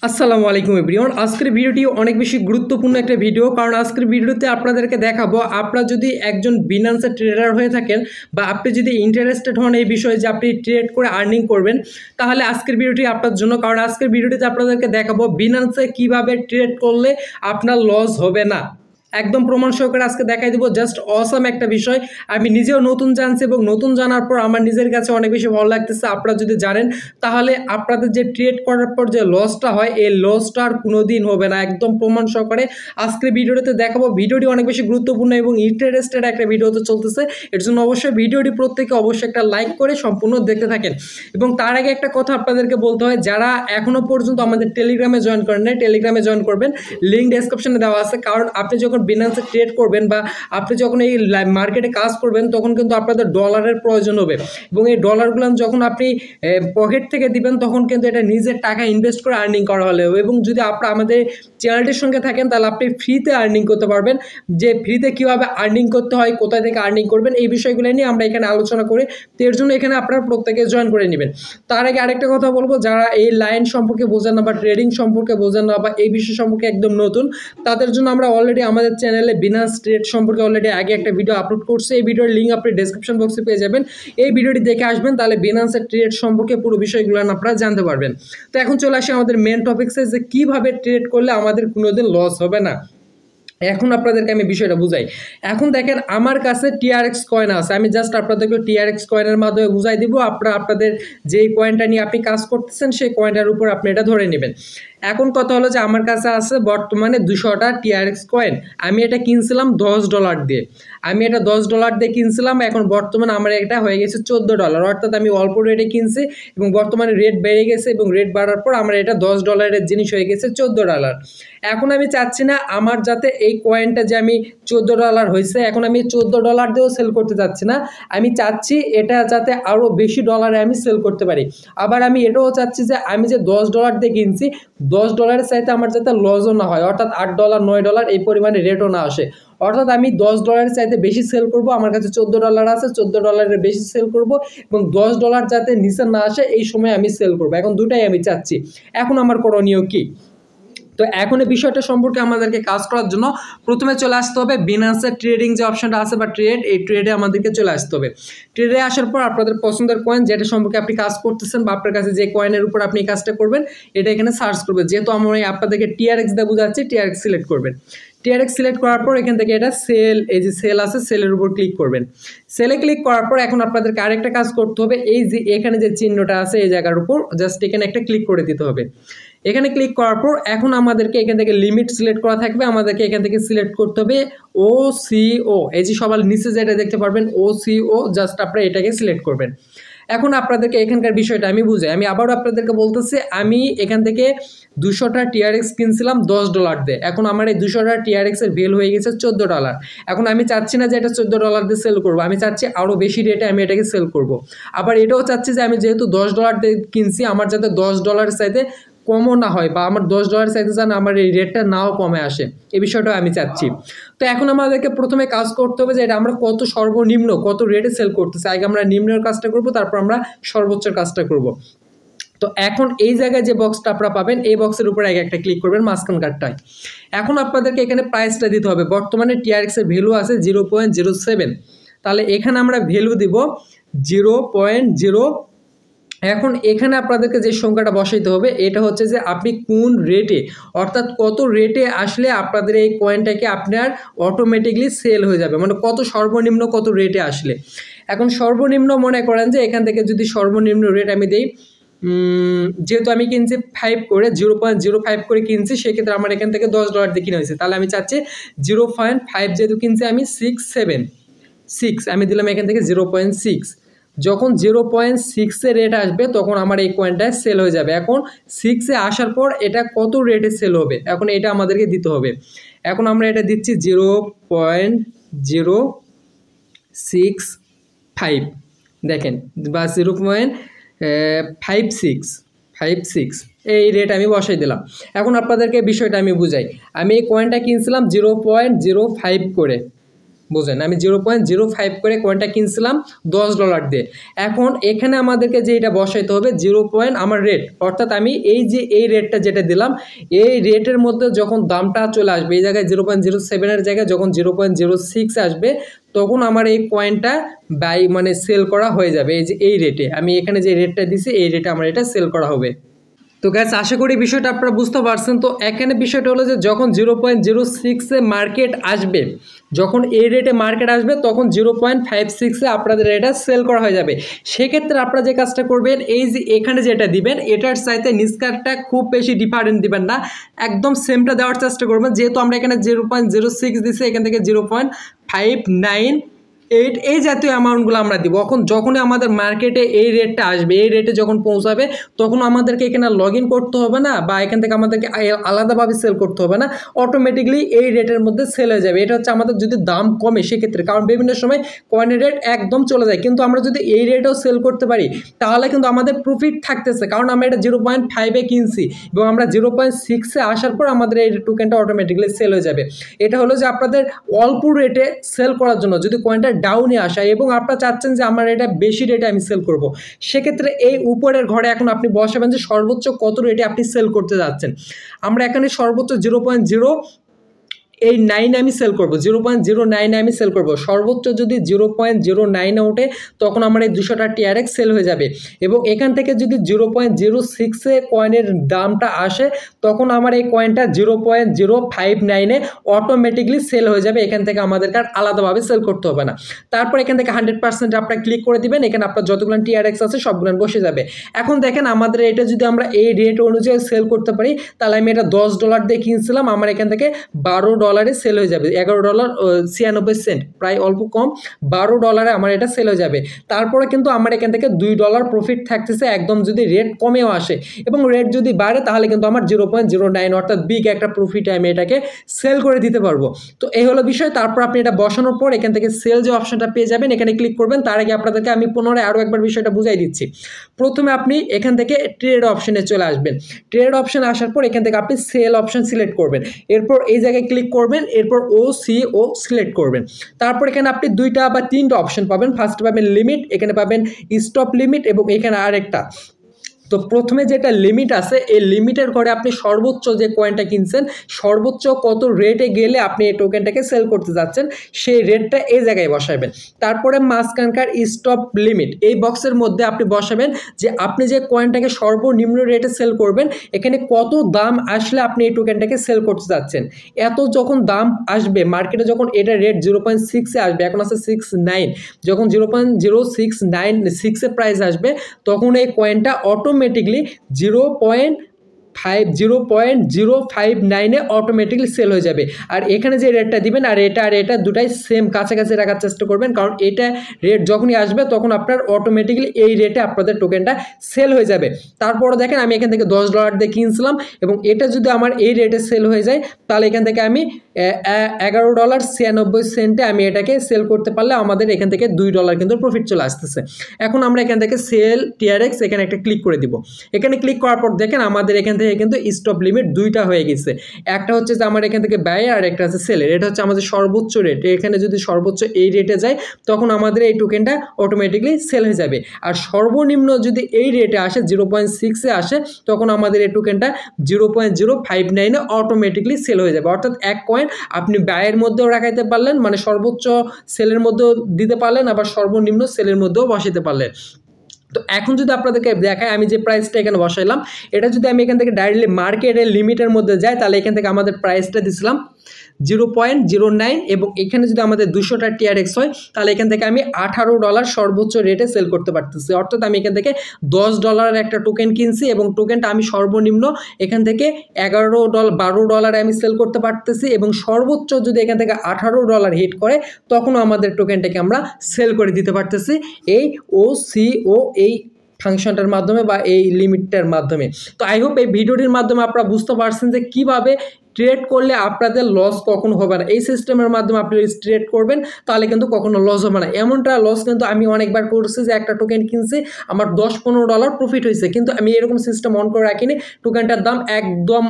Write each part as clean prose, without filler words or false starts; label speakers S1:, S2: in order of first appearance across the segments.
S1: আসসালামু আলাইকুম এভরিওয়ান। আজকের ভিডিওটি অনেক বেশি গুরুত্বপূর্ণ একটা ভিডিও, কারণ আজকের ভিডিওতে আপনাদেরকে দেখাবো আপনারা যদি একজন বিনান্সের ট্রেডার হয়ে থাকেন বা আপনি যদি ইন্টারেস্টেড হন এই বিষয়ে যে আপনি ট্রেড করে আর্নিং করবেন, তাহলে আজকের ভিডিওটি আপনার জন্য। কারণ আজকের ভিডিওটিতে আপনাদেরকে দেখাবো বিনান্সে কিভাবে ট্রেড করলে আপনার লস হবে না, একদম প্রমাণ সহকারে আজকে দেখাই দেবো। জাস্ট অসাম একটা বিষয়, আমি নিজেও নতুন জানছি এবং নতুন জানার পর আমার নিজের কাছে অনেক বেশি ভালো লাগতেছে। আপনারা যদি জানেন তাহলে আপনাদের যে ট্রেড করার পর যে লসটা হয় এই লসটা আর কোনো দিন হবে না, একদম প্রমাণ সহকারে আজকের ভিডিওতে দেখাবো। ভিডিওটি অনেক বেশি গুরুত্বপূর্ণ এবং ইন্টারেস্টেড একটা ভিডিওতে চলতেছে, এর জন্য অবশ্যই ভিডিওটি প্রত্যেকে অবশ্যই একটা লাইক করে সম্পূর্ণ দেখতে থাকেন। এবং তার আগে একটা কথা আপনাদেরকে বলতে হয়, যারা এখনও পর্যন্ত আমাদের টেলিগ্রামে জয়েন করেন নাই, টেলিগ্রামে জয়েন করবেন, লিঙ্ক ডেসক্রিপশনে দেওয়া আছে। কারণ আপনি যখন বিনান্সে ট্রেড করবেন বা আপনি যখন এই মার্কেটে কাজ করবেন তখন কিন্তু আপনাদের ডলারের প্রয়োজন হবে, এবং এই ডলারগুলো যখন আপনি পকেট থেকে দিবেন তখন কিন্তু এটা নিজের টাকা ইনভেস্ট করে আর্নিং করা হলে। এবং যদি আপনারা আমাদের চ্যানেলটির সঙ্গে থাকেন তাহলে আপনি ফ্রিতে আর্নিং করতে পারবেন। যে ফ্রিতে কীভাবে আর্নিং করতে হয়, কোথায় থেকে আর্নিং করবেন, এই বিষয়গুলো নিয়ে আমরা এখানে আলোচনা করি। তো এর জন্য এখানে আপনারা প্রত্যেকে জয়েন করে নেবেন। তার আগে আরেকটা কথা বলবো, যারা এই লাইন সম্পর্কে বোঝেন না বা ট্রেডিং সম্পর্কে বোঝেন না বা এই বিষয় সম্পর্কে একদম নতুন, তাদের জন্য আমরা অলরেডি আমাদের চ্যানেলে বিনান্স ট্রেড সম্পর্কে অলরেডি আগে একটা ভিডিও আপলোড করছে। এই ভিডিওর লিঙ্ক আপনি ডেসক্রিপশন বক্সে পেয়ে যাবেন। এই ভিডিওটি দেখে আসবেন, তাহলে বিনান্সের ট্রেড সম্পর্কে পুরো বিষয়গুলো আপনারা জানতে পারবেন। তো এখন চলে আসি আমাদের মেন টপিকসে, যে কীভাবে ট্রেড করলে আমাদের কোনোদিন লস হবে না। এখন আপনাদেরকে আমি বিষয়টা বুঝাই। এখন দেখেন আমার কাছে টিআরএক্স কয়েন আছে, আমি জাস্ট আপনাদেরকে টিআরএক্স কয়েনের মাধ্যমে বুঝাই দিব। আপনাদের যে কয়েনটা নিয়ে আপনি কাজ করতেছেন সেই কয়েনটার উপর আপনি এটা ধরে নেবেন। এখন কথা হলো যে আমার কাছে আছে বর্তমানে 200টা টিআরএক্স কয়েন। আমি এটা কিনছিলাম $10 দিয়ে, আমি এটা $10 দিয়ে কিনছিলাম। এখন বর্তমানে আমার এটা হয়ে গেছে $14, অর্থাৎ আমি অল্প রেটে কিনছি এবং বর্তমানে রেট বেড়ে গেছে, এবং রেট বাড়ার পর আমার এটা $10 জিনিস হয়ে গেছে $14। এখন আমি চাচ্ছি না আমার যাতে এই কয়েনটা যে আমি $14 হয়েছে, এখন আমি $14 দিয়েও সেল করতে চাচ্ছি না। আমি চাচ্ছি এটা যাতে আরও বেশি ডলারে আমি সেল করতে পারি। আবার আমি এটাও চাচ্ছি যে আমি যে $10 দিয়ে কিনছি, $10 চাইতে আমার যাতে লসও না হয়, অর্থাৎ $8 $9 এই পরিমাণে রেটও না আসে। অর্থাৎ আমি $10 চাইতে বেশি সেল করব, আমার কাছে $14 আছে, $14 বেশি সেল করব, এবং $10 যাতে নিচে না আসে এই সময় আমি সেল করব। এখন দুটাই আমি চাচ্ছি। এখন আমার করণীয় কি? তো এখন এই বিষয়টা সম্পর্কে আমাদেরকে কাজ করার জন্য প্রথমে চলে আসতে হবে বিনান্সের ট্রেডিং যে অপশনটা আছে বা ট্রেড, এই ট্রেডে আমাদেরকে চলে আসতে হবে। ট্রেডে আসার পর আপনাদের পছন্দের কয়েন যেটা সম্পর্কে আপনি কাজ করতেছেন বা আপনার কাছে যে কয়েনের উপর আপনি কাজটা করবেন এটা এখানে সার্চ করবেন। যেহেতু আমরা আপনাদেরকে টিআরএক্স দিয়ে বুঝাচ্ছি, টিআরএক্স সিলেক্ট করবেন। টিআরএক্স সিলেক্ট করার পর এখান থেকে এটা সেল, এই যে সেল আছে সেলের উপর ক্লিক করবেন। সেলে ক্লিক করার পর এখন আপনাদেরকে আরেকটা কাজ করতে হবে, এই যে এখানে যে চিহ্নটা আছে এই জায়গার উপর জাস্ট এখানে একটা ক্লিক করে দিতে হবে। এখানে ক্লিক করার পর এখন আমাদেরকে এখান থেকে লিমিট সিলেক্ট করা থাকবে, আমাদেরকে এখান থেকে সিলেক্ট করতে হবে OCO, এই যে সবার নিচে যেটা দেখতে পারবেন OCO, জাস্ট আপনারা এটাকে সিলেক্ট করবেন। এখন আপনাদেরকে এখানকার বিষয়টা আমি বুঝাই, আমি আবারও আপনাদেরকে বলতেছি, আমি এখান থেকে 200টা টিআরএক্স কিনছিলাম $10 দিয়ে। এখন আমার এই 200টা টিআরএক্সের ভ্যালু হয়ে গেছে $14। এখন আমি চাচ্ছি না যে এটা $14 দিয়ে সেল করবো, আমি চাচ্ছি আরও বেশি রেটে আমি এটাকে সেল করব। আবার এটাও চাচ্ছি যে আমি যেহেতু $10 দিয়ে কিনছি, আমার যাতে $10 চাইতে কমও না হয়, বা আমার $10 চাইতে চান আমার এই রেটটা নাও কমে আসে, এই বিষয়টাও আমি চাচ্ছি। তো এখন আমাদেরকে প্রথমে কাজ করতে হবে যে এটা আমরা কত সর্বনিম্ন কত রেটে সেল করতেছি। আগে আমরা নিম্নের কাজটা করব, তারপর আমরা সর্বোচ্চের কাজটা করব। তো এখন এই জায়গায় যে বক্সটা আপনারা পাবেন এই বক্সের উপরে আগে একটা ক্লিক করবেন মাঝখান কার্ডটায়। এখন আপনাদেরকে এখানে প্রাইসটা দিতে হবে। বর্তমানে টিআরএক্সের ভ্যালু আছে 0.07, তাহলে এখানে আমরা ভ্যালু দিব 0.0। এখন এখানে আপনাদেরকে যে সংখ্যাটা বসাইতে হবে এটা হচ্ছে যে আপনি কোন রেটে, অর্থাৎ কত রেটে আসলে আপনাদের এই কয়েনটাকে আপনার অটোমেটিকলি সেল হয়ে যাবে, মানে কত সর্বনিম্ন কত রেটে আসলে। এখন সর্বনিম্ন মনে করেন যে এখান থেকে যদি সর্বনিম্ন রেট আমি দেই, যেহেতু আমি কিনছি 5 করে 0.05 করে কিনছি, সেক্ষেত্রে আমার এখান থেকে $10 দিয়ে কিনে হয়েছে, তাহলে আমি চাচ্ছি 0.5, যেহেতু কিনছি আমি 6 আমি দিলাম এখান থেকে 0.6। যখন 0.6 রেট আসবে তখন আমার এই কয়েনটা সেল হয়ে যাবে। এখন 6 আসার পর এটা কত রেটে সেল হবে এখন এটা আমাদেরকে দিতে হবে। এখন আমরা এটা দিচ্ছি 0.065, দেখেন, বা 0.56 এই রেট আমি বসাই দিলাম। এখন আপনাদেরকে বিষয়টা আমি বুঝাই, আমি এই কয়েনটা কিনছিলাম 0.05 করে, বুঝেন, আমি 0.05 করে কয়েনটা কিনছিলাম $10 দিয়ে। এখন এখানে আমাদেরকে যে এটা বসাইতে হবে 0. আমার রেট, অর্থাৎ আমি এই যে এই রেটটা যেটা দিলাম, এই রেটের মধ্যে যখন দামটা চলে আসবে এই জায়গায় 0.07 এর জায়গায় যখন 0.06 আসবে, তখন আমার এই কয়েনটা বাই মানে সেল করা হয়ে যাবে। এই যে এই রেটে আমি এখানে যে রেটটা দিছি এই রেটে আমার এটা সেল করা হবে। তো গাইস, আশা করি বিষয়টা আপনারা বুঝতে পারছেন। তো এখানে বিষয়টা হলো যে যখন 0.06-এ মার্কেট আসবে, যখন এই রেটে মার্কেট আসবে তখন 0.56-এ আপনাদের এটা সেল করা হয়ে যাবে। সেক্ষেত্রে আপনারা যে কাজটা করবেন, এই যে এখানে যেটা দিবেন এটার চাইতে নিচকারটা খুব বেশি ডিফারেন্ট দিবেন না, একদম সেমটা দেওয়ার চেষ্টা করবেন। যেহেতু আমরা এখানে 0.06 দিচ্ছি, এখান থেকে 0.598 এই জাতীয় অ্যামাউন্টগুলো আমরা দিব। যখনই আমাদের মার্কেটে এই রেটটা আসবে, এই রেটে যখন পৌঁছাবে, তখন আমাদেরকে এখানে লগ ইন করতে হবে না, বা এখান থেকে আমাদেরকে আলাদাভাবে সেল করতে হবে না, অটোমেটিকলি এই রেটের মধ্যে সেল হয়ে যাবে। এটা হচ্ছে আমাদের যদি দাম কমে সেক্ষেত্রে, কারণ বিভিন্ন সময় কয়েনের রেট একদম চলে যায়, কিন্তু আমরা যদি এই রেটেও সেল করতে পারি তাহলে কিন্তু আমাদের প্রফিট থাকতেছে, কারণ আমরা এটা 0.5-এ কিনছি এবং আমরা 0.6-এ আসার পর আমাদের এই টোকেনটা অটোমেটিকলি সেল হয়ে যাবে। এটা হলো যে আপনাদের অল্প রেটে সেল করার জন্য, যদি কয়েনটা ডাউনে আসে এবং আপনারা চাচ্ছেন যে আমার এটা বেশি রেটে আমি সেল করব, সেক্ষেত্রে এই উপরের ঘরে এখন আপনি বসাবেন যে সর্বোচ্চ কত রেটে আপনি সেল করতে যাচ্ছেন। আমরা এখানে সর্বোচ্চ 0.09 আমি সেল করবো, 0.09 আমি সেল করবো। সর্বোচ্চ যদি 0.09-এ ওঠে তখন আমার এই 200টা TRX সেল হয়ে যাবে, এবং এখান থেকে যদি 0.06-এ কয়েনের দামটা আসে তখন আমার এই কয়েনটা 0.059-এ অটোমেটিকলি সেল হয়ে যাবে। এখান থেকে আমাদেরকে আর আলাদাভাবে সেল করতে হবে না। তারপর এখান থেকে 100% আপনারা ক্লিক করে দিবেন, এখানে আপনার যতগুলো TRX আছে সবগুলো বসে যাবে। এখন দেখেন আমাদের এটা যদি আমরা এই রেট অনুযায়ী সেল করতে পারি, তাহলে আমি এটা $10 দিয়ে কিনছিলাম, আমার এখান থেকে $12 সেল হয়ে যাবে, $11.96, প্রায় অল্প কম, $12 আমার এটা সেল হয়ে যাবে। তারপরে কিন্তু আমার এখান থেকে $2 প্রফিট থাকতেছে, একদম যদি রেট কমেও আসে, এবং রেট যদি বাড়ে তাহলে কিন্তু আমার 0.09 অর্থাৎ বিগ একটা প্রফিটে আমি এটাকে সেল করে দিতে পারবো। তো এই হলো বিষয়। তারপর আপনি এটা বসানোর পর এখান থেকে সেল যে অপশনটা পেয়ে যাবেন, এখানে ক্লিক করবেন। তার আগে আপনাদেরকে আমি পুনরায় আরও একবার বিষয়টা বুঝাই দিচ্ছি। প্রথমে আপনি এখান থেকে ট্রেড অপশনে চলে আসবেন। ট্রেড অপশনে আসার পর এখান থেকে আপনি সেল অপশন সিলেক্ট করবেন, এরপর এই জায়গায় ক্লিক করবেন, এরপর OCO সিলেক্ট করবেন। তারপর এখানে আপনি 2টা বা 3টা অপশন পাবেন। ফার্স্ট পাবেন লিমিট, এখানে পাবেন স্টপ লিমিট, এবং এখানে আরেকটা। তো প্রথমে যেটা লিমিট আছে, এই লিমিটের ঘরে আপনি সর্বোচ্চ যে কয়েনটা কিনছেন, সর্বোচ্চ কত রেটে গেলে আপনি এই টোকেনটাকে সেল করতে যাচ্ছেন সেই রেটটা এই জায়গায় বসাবেন। তারপরে মাঝখানকার স্টপ লিমিট এই বক্সের মধ্যে আপনি বসাবেন যে আপনি যে কয়েনটাকে সর্বনিম্ন রেটে সেল করবেন, এখানে কত দাম আসলে আপনি এই টোকেনটাকে সেল করতে যাচ্ছেন। এত যখন দাম আসবে মার্কেটে, যখন এটা রেট 0.6-এ আসবে, এখন আছে 69, যখন 0.0696-এ প্রাইস আসবে তখন এই কয়েনটা অটোমেটিকলি 0.059-এ অটোমেটিকলি সেল হয়ে যাবে। আর এখানে যে রেটটা দিবেন আর এটা দুটাই সেম কাছাকাছি রাখার চেষ্টা করবেন, কারণ এটা রেট যখনই আসবে তখন আপনার অটোমেটিকলি এই রেটে আপনাদের টোকেনটা সেল হয়ে যাবে। তারপরে দেখেন আমি এখান থেকে $10 দিয়ে কিনছিলাম, এবং এটা যদি আমার এই রেটে সেল হয়ে যায় তাহলে এখান থেকে আমি $11.96 আমি এটাকে সেল করতে পারলে আমাদের এখান থেকে $2 কিন্তু প্রফিট চলে আসতেছে। এখন আমরা এখান থেকে সেল TRX এখানে একটা ক্লিক করে দিব। এখানে ক্লিক করার পর দেখেন আমাদের এখান থেকে কিন্তু স্টপ লিমিট 2টা হয়ে গেছে। একটা হচ্ছে যে আমার এখান থেকে ব্যয়, আর একটা আছে সেলের। এটা হচ্ছে আমাদের সর্বোচ্চ রেট। এখানে যদি সর্বোচ্চ এই রেটে যায় তখন আমাদের এই টোকেনটা অটোমেটিকলি সেল হয়ে যাবে। আর সর্বনিম্ন যদি এই রেটে আসে 0.6-এ আসে তখন আমাদের এই টোকেনটা 0.059-এ অটোমেটিকলি সেল হয়ে যাবে। অর্থাৎ এক কয়েন আপনি ব্যয়ের মধ্যেও রাখাইতে পারলেন, মানে সর্বোচ্চ সেলের মধ্যেও দিতে পারলেন, আবার সর্বনিম্ন সেলের মধ্যেও বসাইতে পারলেন। তো এখন যদি আপনাদেরকে দেখায় আমি যে প্রাইসটা এখানে বসাইলাম, এটা যদি আমি এখান থেকে ডাইরেক্টলি মার্কেটের লিমিটের মধ্যে যাই তাহলে এখান থেকে আমাদের প্রাইসটা দিছিলাম 0.09, এবং এখানে যদি আমাদের 200টা TRX হয় তাহলে এখান থেকে আমি $18 সর্বোচ্চ রেটে সেল করতে পারতেছি। অর্থাৎ আমি এখান থেকে $10 একটা টোকেন কিনছি, এবং টোকেনটা আমি সর্বনিম্ন এখান থেকে $12 আমি সেল করতে পারতেছি, এবং সর্বোচ্চ যদি এখান থেকে $18 হিট করে তখনও আমাদের টোকেনটাকে আমরা সেল করে দিতে পারতেছি এই OCO এই ফাংশনটার মাধ্যমে বা এই লিমিটটার মাধ্যমে। তো আই হোপ এই ভিডিওটির মাধ্যমে আপনারা বুঝতে পারছেন যে কীভাবে ট্রেড করলে আপনাদের লস কখনো হবে না। এই সিস্টেমের মাধ্যমে আপনি ট্রেড করবেন তাহলে কিন্তু কখনো লস হবে না। এমনটা লস কিন্তু আমি অনেকবার করছি যে একটা টোকেন কিনছি, আমার $10-15 প্রফিট হয়েছে, কিন্তু আমি এরকম সিস্টেম অন করে রাখিনি, টোকেনটার দাম একদম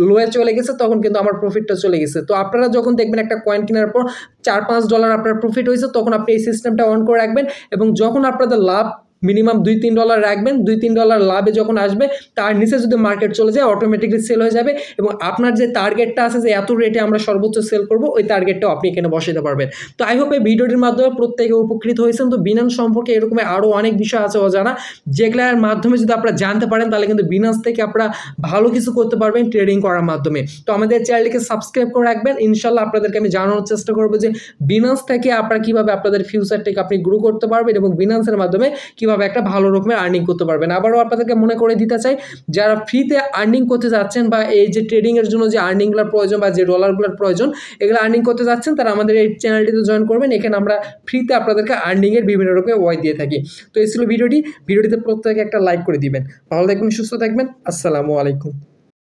S1: লোয়ে চলে গেছে, তখন কিন্তু আমার প্রফিটটা চলে গেছে। তো আপনারা যখন দেখবেন একটা কয়েন কেনার পর $4-5 আপনার প্রফিট হয়েছে, তখন আপনি এই সিস্টেমটা অন করে রাখবেন, এবং যখন আপনাদের লাভ মিনিমাম $2-3 রাখবেন, $2-3 লাভে যখন আসবে তার নিচে যদি মার্কেট চলে যায় অটোমেটিকলি সেল হয়ে যাবে, এবং আপনার যে টার্গেটটা আছে যে এত রেটে আমরা সর্বোচ্চ সেল করব, ওই টার্গেটটাও আপনি এখানে বসাতে পারবেন। তো আই হোপ এই ভিডিওটির মাধ্যমে প্রত্যেকে উপকৃত হয়েছেন। তো বিনান্স সম্পর্কে এরকম আরও অনেক বিষয় আছে অজানা, যেগুলোর মাধ্যমে যদি আপনারা জানতে পারেন তাহলে কিন্তু বিনান্স থেকে আপনারা ভালো কিছু করতে পারবেন ট্রেডিং করার মাধ্যমে। তো আমাদের চ্যানেলটিকে সাবস্ক্রাইব করে রাখবেন, ইনশাল্লাহ আপনাদেরকে আমি জানানোর চেষ্টা করবো যে বিনান্স থেকে আপনারা কীভাবে আপনাদের ফিউচারটাকে আপনি গ্রো করতে পারবেন এবং বিনান্সের মাধ্যমে কীভাবে একটা ভালো রকমের আর্নিং করতে পারবেন। আবারও আপনাদেরকে মনে করে দিতে চাই, যারা ফ্রিতে আর্নিং করতে যাচ্ছেন বা এই যে ট্রেডিংয়ের জন্য যে আর্নিংগুলোর প্রয়োজন বা যে ডলারগুলোর প্রয়োজন, এগুলো আর্নিং করতে যাচ্ছেন, তারা আমাদের এই চ্যানেলটিতে জয়েন করবেন। এখানে আমরা ফ্রিতে আপনাদেরকে আর্নিংয়ের বিভিন্ন রকমের ওয়ে দিয়ে থাকি। তো এই ছিল ভিডিওটিতে প্রত্যেকে একটা লাইক করে দিবেন। ভালো থাকবেন, সুস্থ থাকবেন, আসসালামু আলাইকুম।